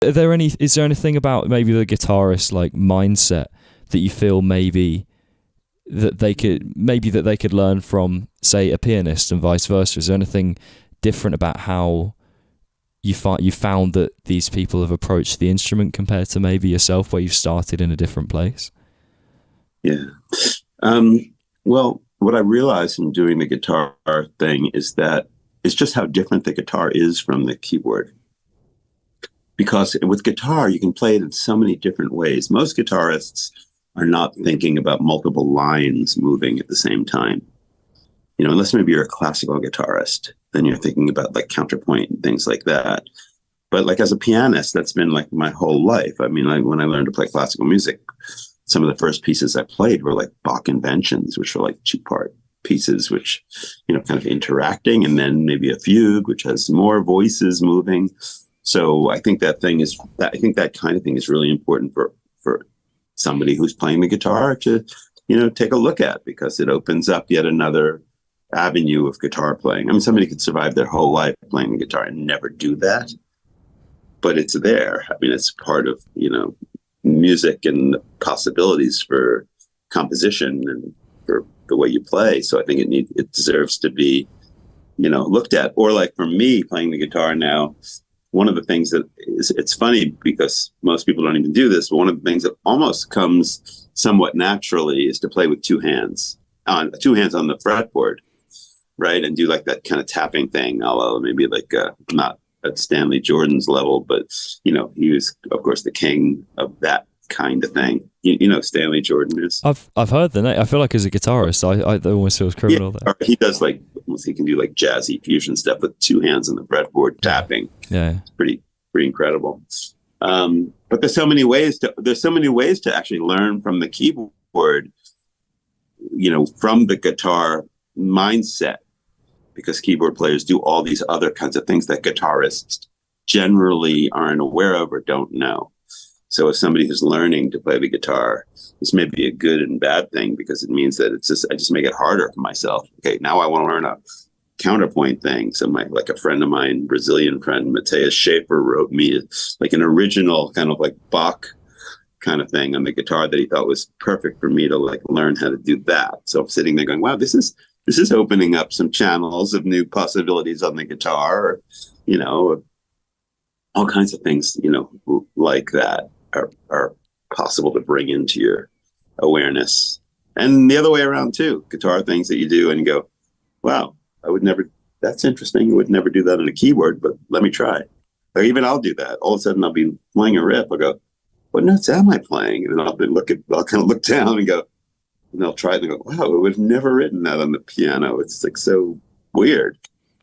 Is there anything about maybe the guitarist like mindset that you feel maybe that they could learn from, say, a pianist and vice versa? Is there anything different about how you found that these people have approached the instrument compared to maybe yourself, where you've started in a different place? Yeah. Well, what I realized in doing the guitar thing is that it's just how different the guitar is from the keyboard. Because with guitar, you can play it in so many different ways. Most guitarists are not thinking about multiple lines moving at the same time. You know, unless maybe you're a classical guitarist, then you're thinking about like counterpoint and things like that. But like as a pianist, that's been like my whole life. I mean, like when I learned to play classical music, some of the first pieces I played were like Bach inventions, which were like 2-part pieces, which, you know, kind of interacting, and then maybe a fugue, which has more voices moving. So I think that kind of thing is really important for somebody who's playing the guitar to, you know, take a look at, because it opens up yet another avenue of guitar playing. I mean, somebody could survive their whole life playing the guitar and never do that, but it's there. I mean, it's part of, you know, music and the possibilities for composition and for the way you play. So I think it deserves to be, you know, looked at. Or like for me playing the guitar now, one of the things that it's funny because most people don't even do this, but one of the things that almost comes somewhat naturally is to play with two hands on the fretboard, right? And do like that kind of tapping thing, although maybe like not at Stanley Jordan's level, but, you know, he was, of course, the king of that kind of thing. You know, Stanley Jordan is. I've heard the name. I feel like as a guitarist, I almost feel criminal there. He does like, he can do like jazzy fusion stuff with two hands on the fretboard tapping. Yeah, it's pretty incredible. But there's so many ways to actually learn from the keyboard, you know, from the guitar mindset, because keyboard players do all these other kinds of things that guitarists generally aren't aware of or don't know. So as somebody who's learning to play the guitar, this may be a good and bad thing, because it means that I just make it harder for myself. Okay, now I want to learn a counterpoint thing. So like a friend of mine, Brazilian friend, Matthias Schaefer, wrote me like an original kind of like Bach kind of thing on the guitar that he thought was perfect for me to like learn how to do that. So I'm sitting there going, wow, this is opening up some channels of new possibilities on the guitar, or, you know, all kinds of things, you know, like that are possible to bring into your awareness. And the other way around too, guitar things that you do and you go, wow, that's interesting. You would never do that on a keyboard, but let me try. Or even I'll do that. All of a sudden I'll be playing a riff. I'll go, what notes am I playing? And then I'll kind of look down and go, and I'll try it and go, wow, I would have never written that on the piano. It's like so weird.